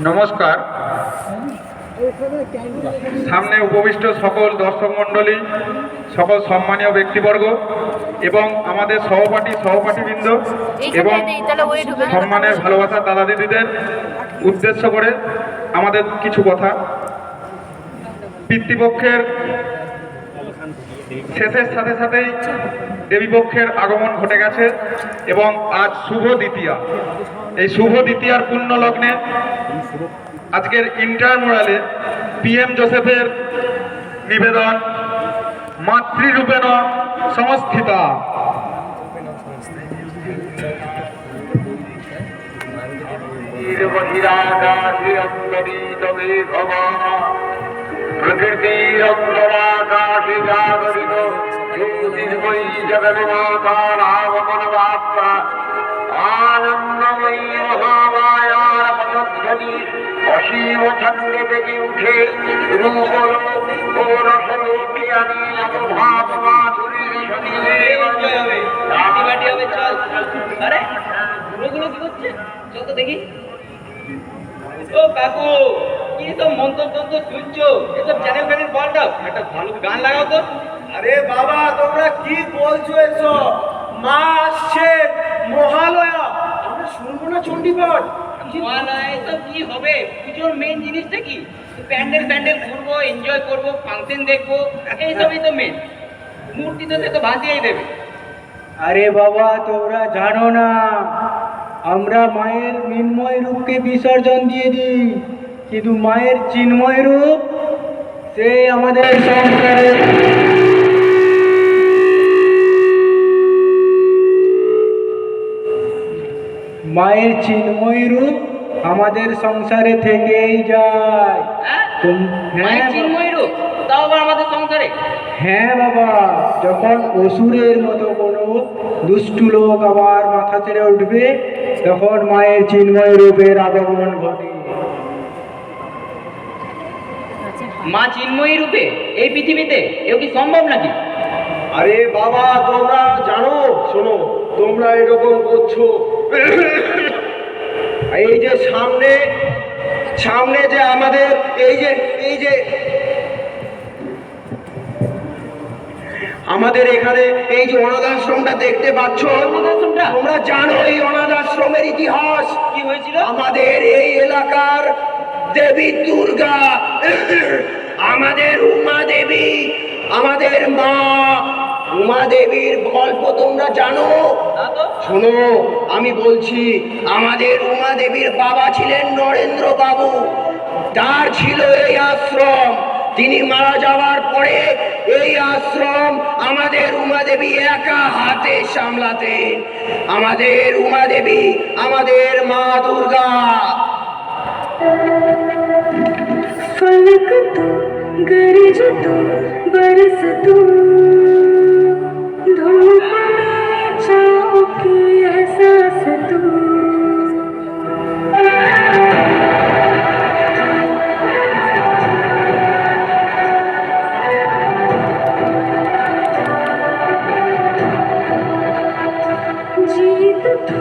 নমস্কার। সামনে উপবিষ্ট সকল দর্শক মণ্ডলী, সকল সম্মানীয় ব্যক্তিবর্গ এবং আমাদের সহপাঠীবৃন্দ এবং সম্মানের ভালোবাসার দাদা দিদিদের উদ্দেশ্য করে আমাদের কিছু কথা। পিতৃপক্ষের শেষের সাথে সাথেই দেবীপক্ষের আগমন ঘটে গেছে এবং আজ শুভ দ্বিতীয়া। এই শুভ দ্বিতীয়ার পূর্ণ লগ্নে আজকের ইন্টারমোরালে PM জোসেফের নিবেদন মাতৃরূপেণ সংস্থিতা। প্রকৃতির অন্তরাকাশে জাগরিত জ্যোতির্ময়ী জগন্মাতার আগমন বার্তা, আনন্দময়ী মহামায়ার পদধ্বনি অসীম ছন্দে বেজে উঠে রূপলোক ও রসলোকে আনি ভাব মাধুরীর সঙ্গে দেখি। ও কাকু, কি সব মন্তব্য শুনছো? এসব চ্যানেল ফ্যানেল পাল্টাও, একটা ভালো গান লাগাও তো। আরে বাবা, তোমরা কি বলছো এসব? মা আসছে, মহালয়া, আমরা শুনবো না চণ্ডীপাঠ? মহালয়া এসব কি হবে? পুজোর মেন জিনিসটা কি? প্যান্ডেল ঘুরবো, এনজয় করবো, ফাংশন দেখবো, এইসবই তো মেন। মূর্তি তো সে তো ভাসিয়েই দেবে। আরে বাবা, তোমরা জানো না, আমরা মায়ের মৃন্ময় রূপকে বিসর্জন দিয়ে দিই, কিন্তু মায়ের চিন্ময় রূপ সে আমাদের সংসারে মায়ের চিন্ময় রূপ আমাদের সংসারে থেকেই যায়। মায়ের চিন্ময় রূপ তাও আবার আমাদের সংসারে? হ্যাঁ বাবা, যখন অসুরের মতো কোনো দুষ্টু লোক আবার মাথা ছেড়ে উঠবে, তখন মায়ের চিন্ময় রূপের আগমন ঘটে। মা চিন্ময়ী রূপে এই পৃথিবীতে এও কি সম্ভব নাকি? আরে বাবা, তোমরা জানো, শোনো, তোমরা এরকম করছো। এই যে সামনে যে আমাদের এই যে আমাদের এখানে এই যে অনাথ আশ্রমটা দেখতে পাচ্ছ, তোমরা জানো এই অনাথ আশ্রমের ইতিহাস কি হয়েছিল? আমাদের এই এলাকার দেবী দুর্গা, আমাদের উমা দেবী, আমাদের মা উমা দেবীর গল্প তোমরা জানো? শোনো, আমি বলছি, আমাদের উমা দেবীর বাবা ছিলেন নরেন্দ্র বাবু, তার ছিল এই আশ্রম। তিনি মারা যাওয়ার পরে এই আশ্রম আমাদের উমা দেবী একা হাতে সামলাতেন। আমাদের উমা দেবী, আমাদের মা দুর্গা। फलक तू, गरज तू, बरस तू, धूप में छाँव की एहसास तू। जीत तू,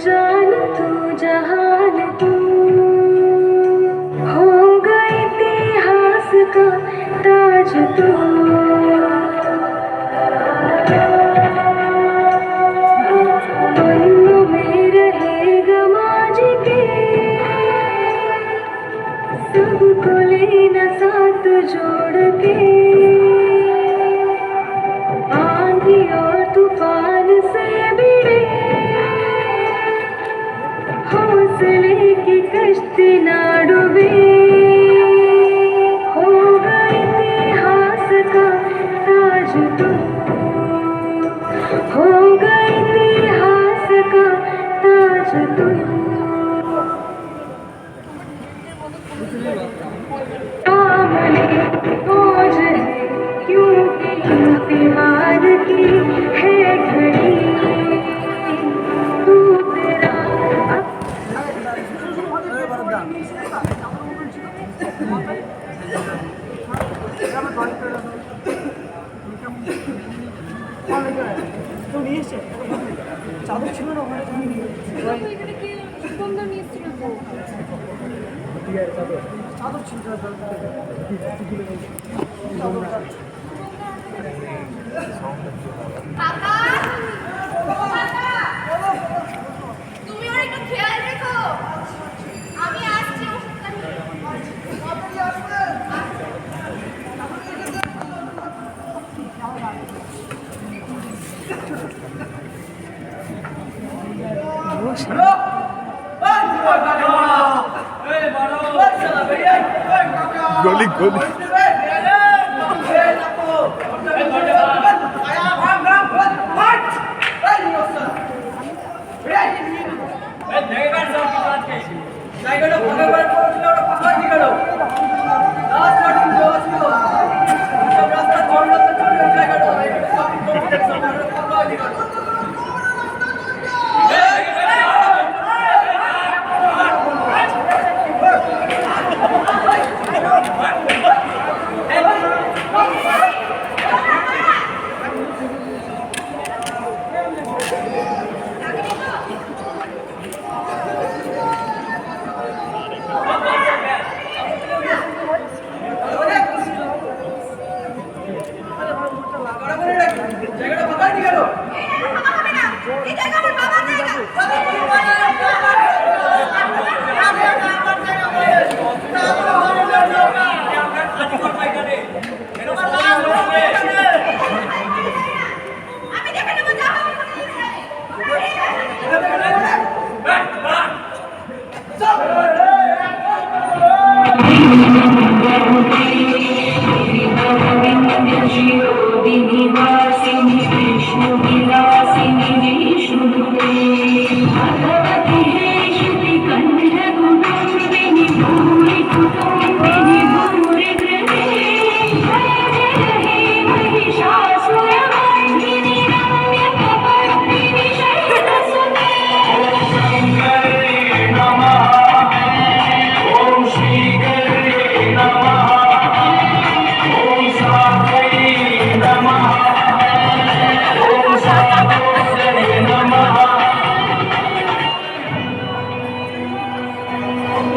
जान तू, जहान तू, हो गए इतिहास का ताज तू। मनों में रहेगा माँ जी के, सबको लेना साथ जोड़ के। आंधी और तूफान से भिड़े हौसले की कश्ती ना डूबे। होगा इतिहास का ताज तू, होगा इतिहास का ताज तू। सामने फौज है, क्योंकि इम्तिहान की है घड़ी। तू तेरा চাদর ছিল না ওখানে, কাকা তুমি ওর একটু খেয়াল রেখো আমি আসছি ওষুধটা নিয়ে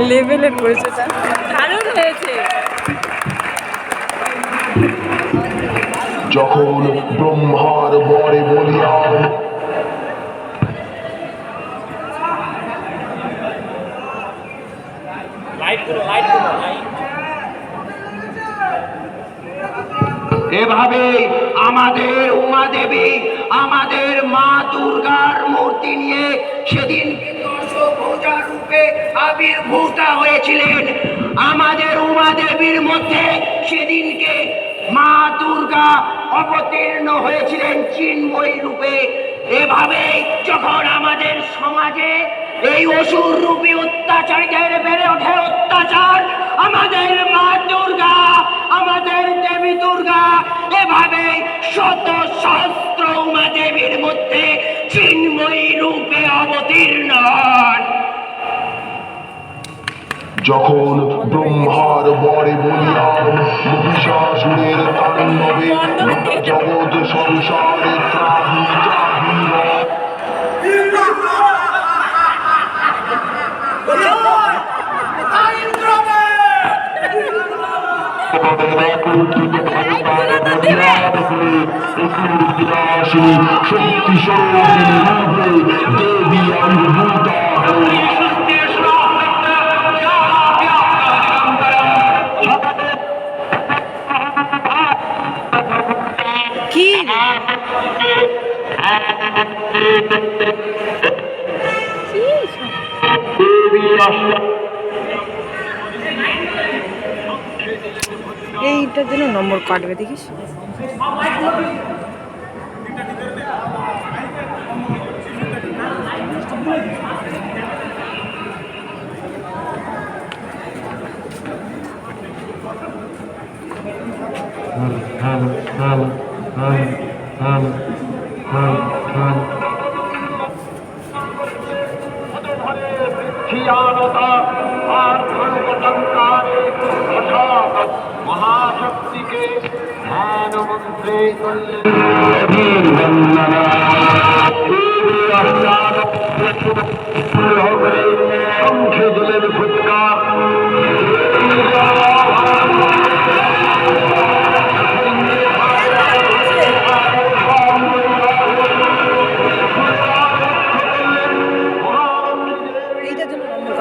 লেভেলের করেছে, দারুণ হয়েছে। যখন ব্রহ্মার বরে বলিয়া এভাবে আমাদের উমা দেবী আমাদের মা দুর্গার মূর্তি নিয়ে সেদিন দশভুজা রূপে আবির্ভূত হয়েছিলেন। আমাদের উমা দেবীর মধ্যে সেদিনকে মা দুর্গা অবতীর্ণ হয়েছিলেন চিন্ময়ী রূপে। এভাবে যখন আমাদের সমাজে এই অসুর রূপী অত্যাচারীদের বেড়ে ওঠে অত্যাচার, আমাদের মা দুর্গা আমাদের দেবী দুর্গা এভাবে শত সহস্র উমা দেবীর মধ্যে চিন্ময়ী রূপে অবতীর্ণ হন। যখন ব্রহ্মার বরে বলিয়া মহিষাসুরের তাণ্ডবে জগৎ সংসারে ত্রাহি ত্রাহি শক্তি স্বরূপিণী দেবী আবির্ভূতা কি এইটার জন্য নম্বর কাটবে দেখিস। মহাশক্তিকে ধ্যান মন্ত্রে সংখ্যে জলের ফুৎকার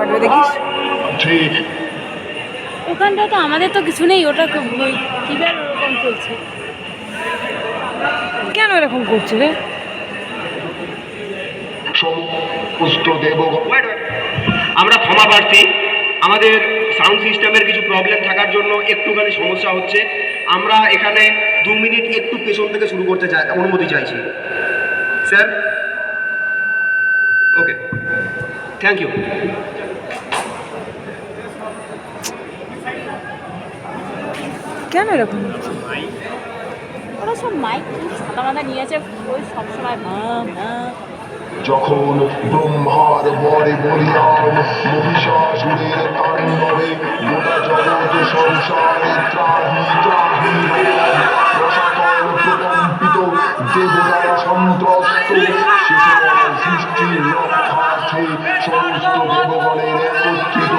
কাটবে দেখিস। ঠিক ওখানটা তো আমাদের তো কিছু নেই, ওটা কিভাবে ওরকম করছে, কেন এরকম করছে রে? সমস্ত দেবগণ আমরা ক্ষমা প্রার্থী, আমাদের সাউন্ড সিস্টেমের কিছু প্রবলেম থাকার জন্য একটুখানি সমস্যা হচ্ছে। আমরা এখানে 2 মিনিট একটু পেছন থেকে শুরু করতে চাই, অনুমতি চাইছি স্যার। Okay, thank you. কেন এরকম হচ্ছে? ওরা সব মাইক ছাতা মাথা নিয়েছে, ওই সবসময় যখন ব্রহ্মার বরে বলিয়ান মহিষাসুরের তাণ্ডবে গোটা জগৎ সংসারে ত্রাহি ত্রাহি রসাতল প্রকম্পিত, দেবতারা সন্ত্রস্ত, শেষে সৃষ্টির রক্ষার্থে সমস্ত দেবগণের একত্রিত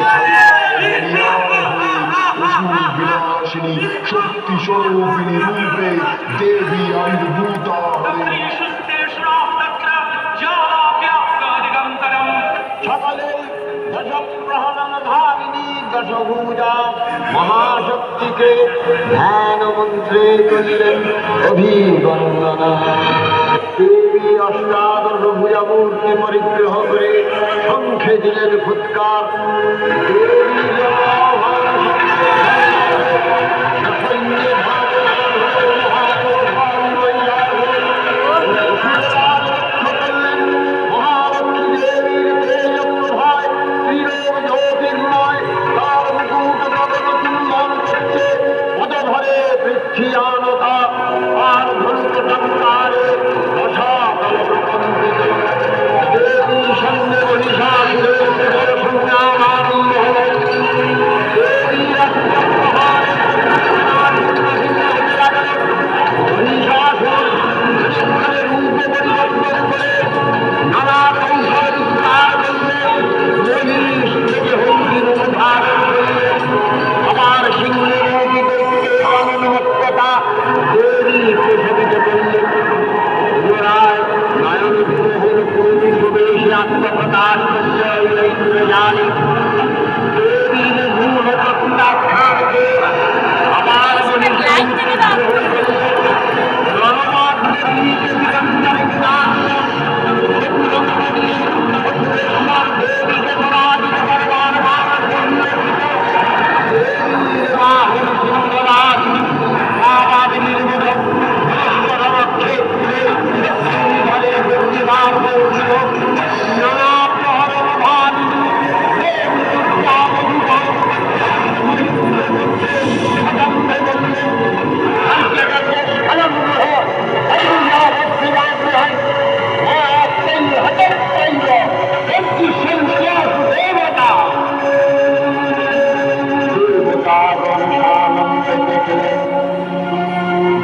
অসুর বিনাশিনী শক্তি স্বরূপিণী রূপে দেবী আবির্ভূতা হলেন। সকলে দশপ্রহরণধারিণী দশভুজা মহাশক্তিকে ধ্যান মন্ত্রে করলেন অভিবন্দনা। দেবী অষ্টাদশ ভুজা মূর্তি পরিগ্রহ করে শঙ্খে দিলেন ফুৎকার। দেবী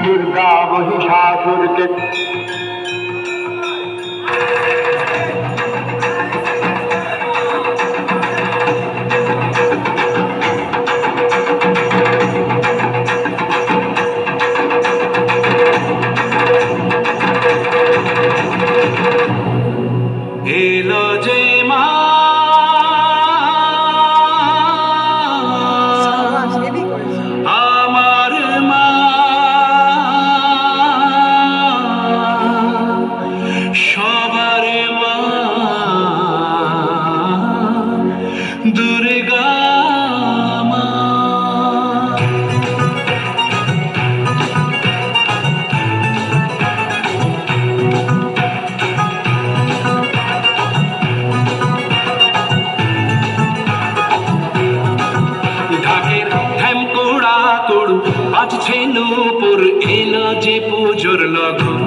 দুর্গা মহিষাসুরকে এলো যে মা আমার মা, সবার মা দুর্গা মা। ঢাকের ঢ্যাম কোড়া কোড়ু বাজছে নূপুর, এলো যে পুজোর লগন।